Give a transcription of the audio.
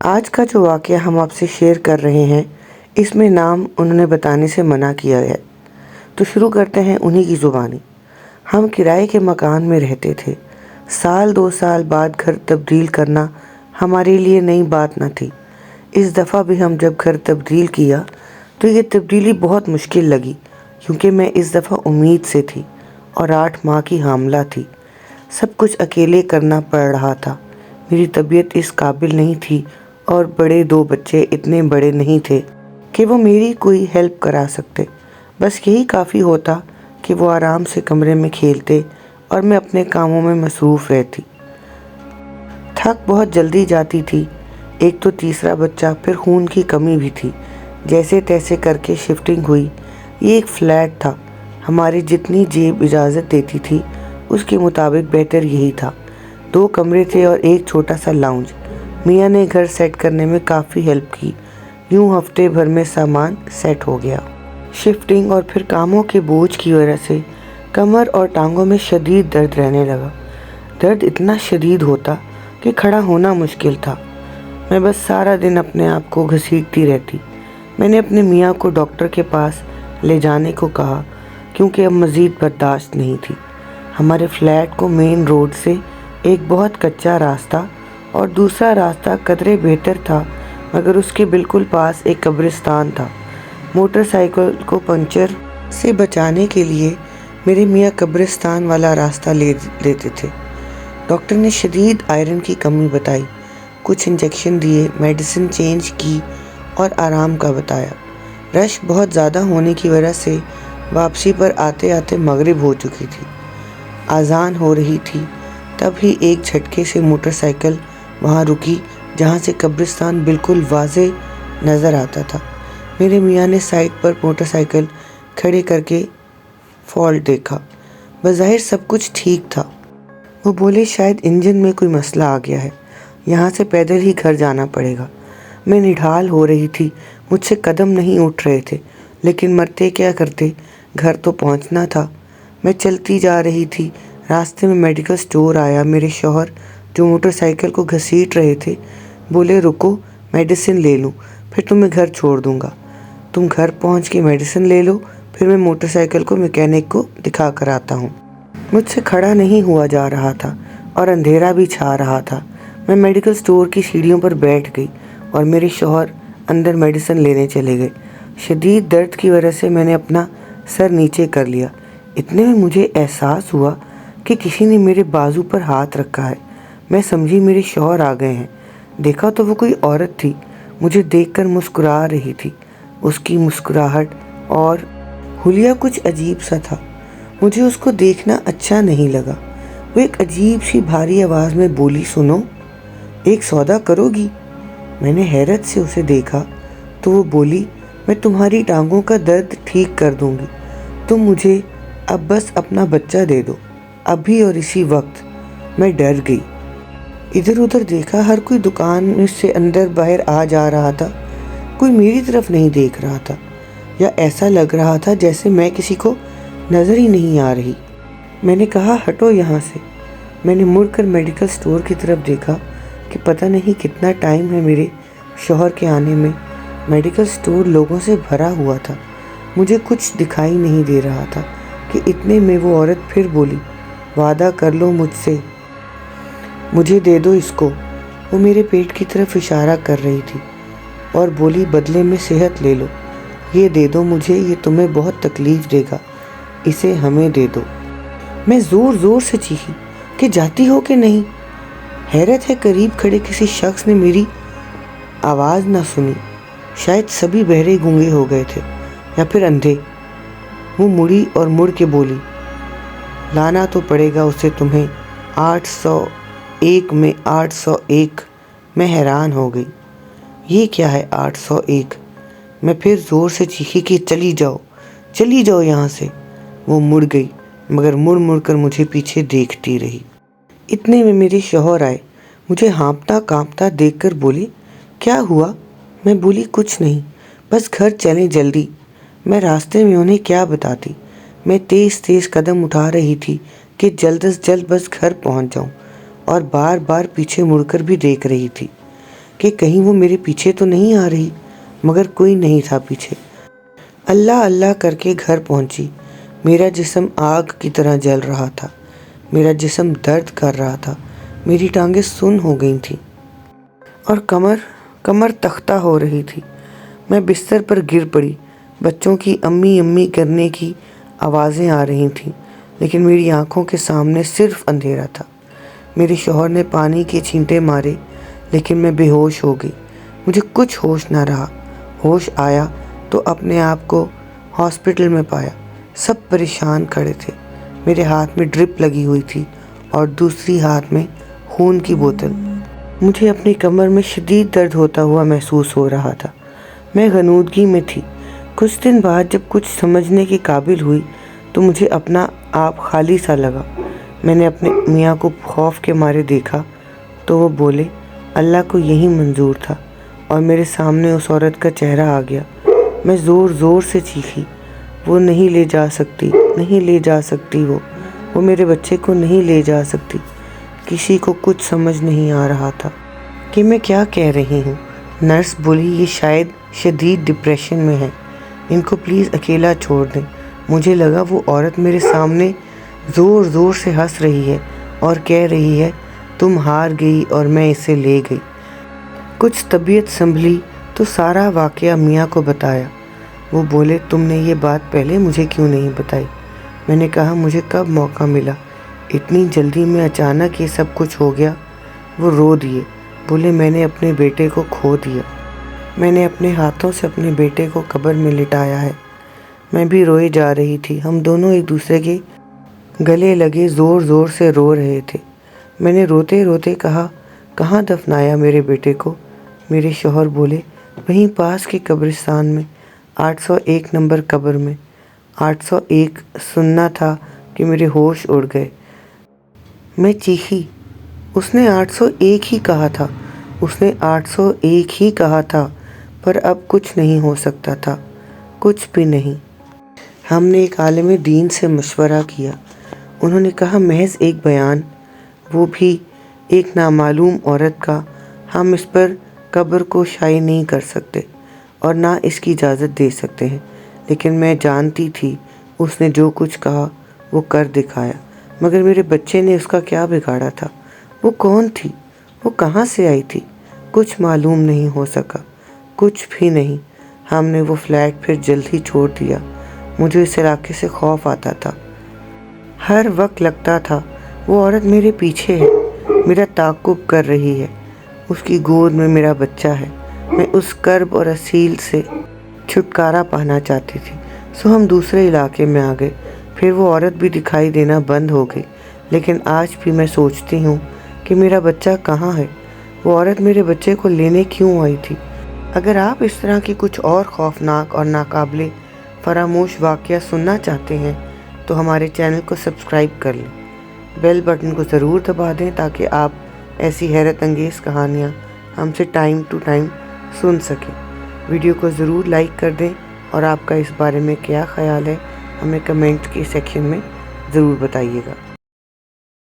آج کا جو واقعہ ہم آپ سے شیئر کر رہے ہیں اس میں نام انہوں نے بتانے سے منع کیا ہے، تو شروع کرتے ہیں انہی کی زبانی۔ ہم کرائے کے مکان میں رہتے تھے۔ سال 2 سال بعد گھر تبدیل کرنا ہمارے لیے نئی بات نہ تھی۔ اس دفعہ بھی ہم جب گھر تبدیل کیا تو یہ تبدیلی بہت مشکل لگی، کیونکہ میں اس دفعہ امید سے تھی اور 8 ماہ کی حاملہ تھی۔ سب کچھ اکیلے کرنا پڑ رہا تھا۔ میری طبیعت اس قابل نہیں تھی اور بڑے 2 بچے اتنے بڑے نہیں تھے کہ وہ میری کوئی ہیلپ کرا سکتے۔ بس یہی کافی ہوتا کہ وہ آرام سے کمرے میں کھیلتے اور میں اپنے کاموں میں مصروف رہتی۔ تھک بہت جلدی جاتی تھی، ایک تو تیسرا بچہ، پھر خون کی کمی بھی تھی۔ جیسے تیسے کر کے شفٹنگ ہوئی۔ یہ ایک فلیٹ تھا، ہماری جتنی جیب اجازت دیتی تھی اس کے مطابق بہتر یہی تھا۔ 2 کمرے تھے اور ایک چھوٹا سا لاؤنج۔ میاں نے گھر سیٹ کرنے میں کافی ہیلپ کی، یوں ہفتے بھر میں سامان سیٹ ہو گیا۔ شفٹنگ اور پھر کاموں کے بوجھ کی وجہ سے کمر اور ٹانگوں میں شدید درد رہنے لگا۔ درد اتنا شدید ہوتا کہ کھڑا ہونا مشکل تھا۔ میں بس سارا دن اپنے آپ کو گھسیٹتی رہتی۔ میں نے اپنے میاں کو ڈاکٹر کے پاس لے جانے کو کہا، کیونکہ اب مزید برداشت نہیں تھی۔ ہمارے فلیٹ کو مین روڈ سے ایک بہت کچا راستہ اور دوسرا راستہ قدرے بہتر تھا، مگر اس کے بالکل پاس ایک قبرستان تھا۔ موٹر سائیکل کو پنچر سے بچانے کے لیے میرے میاں قبرستان والا راستہ لے لیتے تھے۔ ڈاکٹر نے شدید آئرن کی کمی بتائی، کچھ انجیکشن دیے، میڈیسن چینج کی اور آرام کا بتایا۔ رش بہت زیادہ ہونے کی وجہ سے واپسی پر آتے آتے مغرب ہو چکی تھی، اذان ہو رہی تھی۔ تب ہی ایک جھٹکے سے موٹر سائیکل وہاں رکی جہاں سے قبرستان بالکل واضح نظر آتا تھا۔ میرے میاں نے سائڈ پر موٹر سائیکل کھڑے کر کے فالٹ دیکھا۔ بظاہر سب کچھ ٹھیک تھا۔ وہ بولے، شاید انجن میں کوئی مسئلہ آ گیا ہے، یہاں سے پیدل ہی گھر جانا پڑے گا۔ میں نڈھال ہو رہی تھی، مجھ سے قدم نہیں اٹھ رہے تھے، لیکن مرتے کیا کرتے، گھر تو پہنچنا تھا۔ میں چلتی جا رہی تھی، راستے میں میڈیکل سٹور آیا۔ میرے شوہر جو موٹر سائیکل کو گھسیٹ رہے تھے بولے، رکو میڈیسن لے لوں، پھر تمہیں گھر چھوڑ دوں گا۔ تم گھر پہنچ کے میڈیسن لے لو، پھر میں موٹر سائیکل کو میکینک کو دکھا کر آتا ہوں۔ مجھ سے کھڑا نہیں ہوا جا رہا تھا اور اندھیرا بھی چھا رہا تھا۔ میں میڈیکل سٹور کی سیڑھیوں پر بیٹھ گئی اور میرے شوہر اندر میڈیسن لینے چلے گئے۔ شدید درد کی وجہ سے میں نے اپنا سر نیچے کر لیا۔ اتنے میں مجھے احساس ہوا کہ کسی نے میرے بازو پر ہاتھ رکھا ہے۔ میں سمجھی میرے شوہر آ گئے ہیں۔ دیکھا تو وہ کوئی عورت تھی، مجھے دیکھ کر مسکرا رہی تھی۔ اس کی مسکراہٹ اور حلیہ کچھ عجیب سا تھا۔ مجھے اس کو دیکھنا اچھا نہیں لگا۔ وہ ایک عجیب سی بھاری آواز میں بولی، سنو، ایک سودا کرو گی؟ میں نے حیرت سے اسے دیکھا تو وہ بولی، میں تمہاری ٹانگوں کا درد ٹھیک کر دوں گی، تم مجھے اب بس اپنا بچہ دے دو، ابھی اور اسی وقت۔ میں ڈر گئی، ادھر ادھر دیکھا، ہر کوئی دکان سے اندر باہر آ جا رہا تھا، کوئی میری طرف نہیں دیکھ رہا تھا، یا ایسا لگ رہا تھا جیسے میں کسی کو نظر ہی نہیں آ رہی۔ میں نے کہا، ہٹو یہاں سے۔ میں نے مڑ کر میڈیکل سٹور کی طرف دیکھا کہ پتہ نہیں کتنا ٹائم ہے میرے شوہر کے آنے میں۔ میڈیکل سٹور لوگوں سے بھرا ہوا تھا، مجھے کچھ دکھائی نہیں دے رہا تھا کہ اتنے میں وہ عورت پھر بولی، وعدہ کر لو مجھ سے، مجھے دے دو اس کو۔ وہ میرے پیٹ کی طرف اشارہ کر رہی تھی اور بولی، بدلے میں صحت لے لو، یہ دے دو مجھے، یہ تمہیں بہت تکلیف دے گا، اسے ہمیں دے دو۔ میں زور زور سے چیخی کہ جاتی ہو کہ نہیں؟ حیرت ہے قریب کھڑے کسی شخص نے میری آواز نہ سنی، شاید سبھی بہرے گونگے ہو گئے تھے یا پھر اندھے۔ وہ مڑی اور مڑ کے بولی، لانا تو پڑے گا اسے تمہیں، 801 میں 801۔ میں حیران ہو گئی، یہ کیا ہے 801؟ میں پھر زور سے چیخی کہ چلی جاؤ یہاں سے۔ وہ مڑ گئی مگر مڑ مڑ کر مجھے پیچھے دیکھتی رہی۔ اتنے میں میرے شوہر آئے، مجھے ہانپتا کانپتا دیکھ کر بولے، کیا ہوا؟ میں بولی، کچھ نہیں، بس گھر چلیں جلدی۔ میں راستے میں انہیں کیا بتاتی؟ میں تیز تیز قدم اٹھا رہی تھی کہ جلد از جلد بس گھر پہنچ جاؤں، اور بار بار پیچھے مڑ کر بھی دیکھ رہی تھی کہ کہیں وہ میرے پیچھے تو نہیں آ رہی، مگر کوئی نہیں تھا پیچھے۔ اللہ اللہ کر کے گھر پہنچی۔ میرا جسم آگ کی طرح جل رہا تھا، میرا جسم درد کر رہا تھا، میری ٹانگیں سن ہو گئی تھیں اور کمر تختہ ہو رہی تھی۔ میں بستر پر گر پڑی۔ بچوں کی امی امی کرنے کی آوازیں آ رہی تھیں، لیکن میری آنکھوں کے سامنے صرف اندھیرا تھا۔ میرے شوہر نے پانی کے چھینٹے مارے، لیکن میں بے ہوش ہو گئی۔ مجھے کچھ ہوش نہ رہا۔ ہوش آیا تو اپنے آپ کو ہاسپٹل میں پایا۔ سب پریشان کھڑے تھے۔ میرے ہاتھ میں ڈرپ لگی ہوئی تھی اور دوسری ہاتھ میں خون کی بوتل۔ مجھے اپنی کمر میں شدید درد ہوتا ہوا محسوس ہو رہا تھا۔ میں غنودگی میں تھی۔ کچھ دن بعد جب کچھ سمجھنے کے قابل ہوئی تو مجھے اپنا آپ خالی سا لگا۔ میں نے اپنے میاں کو خوف کے مارے دیکھا تو وہ بولے، اللہ کو یہی منظور تھا، اور میرے سامنے اس عورت کا چہرہ آ گیا۔ میں زور زور سے چیخی، وہ نہیں لے جا سکتی، نہیں لے جا سکتی، وہ میرے بچے کو نہیں لے جا سکتی۔ کسی کو کچھ سمجھ نہیں آ رہا تھا کہ میں کیا کہہ رہی ہوں۔ نرس بولی، یہ شاید شدید ڈپریشن میں ہے، ان کو پلیز اکیلا چھوڑ دیں۔ مجھے لگا وہ عورت میرے سامنے زور زور سے ہنس رہی ہے اور کہہ رہی ہے، تم ہار گئی اور میں اسے لے گئی۔ کچھ طبیعت سنبھلی تو سارا واقعہ میاں کو بتایا۔ وہ بولے، تم نے یہ بات پہلے مجھے کیوں نہیں بتائی؟ میں نے کہا، مجھے کب موقع ملا، اتنی جلدی میں اچانک یہ سب کچھ ہو گیا۔ وہ رو دیے، بولے، میں نے اپنے بیٹے کو کھو دیا۔ میں نے اپنے ہاتھوں سے اپنے بیٹے کو قبر میں لٹایا ہے۔ میں بھی روئے جا رہی تھی۔ ہم دونوں ایک دوسرے کے گلے لگے زور زور سے رو رہے تھے۔ میں نے روتے روتے کہا، کہاں دفنایا میرے بیٹے کو؟ میرے شوہر بولے، وہیں پاس کے قبرستان میں، 801 نمبر قبر میں۔ 801 سننا تھا کہ میرے ہوش اڑ گئے۔ میں چیخی، اس نے 801 ہی کہا تھا، اس نے 801 ہی کہا تھا، پر اب کچھ نہیں ہو سکتا تھا، کچھ بھی نہیں۔ ہم نے ایک عالم دین سے مشورہ کیا۔ انہوں نے کہا، محض ایک بیان، وہ بھی ایک نامعلوم عورت کا، ہم اس پر قبر کو شائع نہیں کر سکتے اور نہ اس کی اجازت دے سکتے ہیں۔ لیکن میں جانتی تھی اس نے جو کچھ کہا وہ کر دکھایا۔ مگر میرے بچے نے اس کا کیا بگاڑا تھا؟ وہ کون تھی؟ وہ کہاں سے آئی تھی؟ کچھ معلوم نہیں ہو سکا، کچھ بھی نہیں۔ ہم نے وہ فلیٹ پھر جلد ہی چھوڑ دیا۔ مجھے اس علاقے سے خوف آتا تھا۔ ہر وقت لگتا تھا وہ عورت میرے پیچھے ہے، میرا تعاقب کر رہی ہے، اس کی گود میں میرا بچہ ہے۔ میں اس کرب اور اسیل سے چھٹکارا پانا چاہتی تھی، سو ہم دوسرے علاقے میں آ گئے۔ پھر وہ عورت بھی دکھائی دینا بند ہو گئی، لیکن آج بھی میں سوچتی ہوں کہ میرا بچہ کہاں ہے؟ وہ عورت میرے بچے کو لینے کیوں آئی تھی؟ اگر آپ اس طرح کی کچھ اور خوفناک اور ناقابل فراموش واقعہ سننا چاہتے ہیں تو ہمارے چینل کو سبسکرائب کر لیں، بیل بٹن کو ضرور دبا دیں تاکہ آپ ایسی حیرت انگیز کہانیاں ہم سے ٹائم ٹو ٹائم سن سکیں۔ ویڈیو کو ضرور لائک کر دیں، اور آپ کا اس بارے میں کیا خیال ہے ہمیں کمنٹ کے سیکشن میں ضرور بتائیے گا۔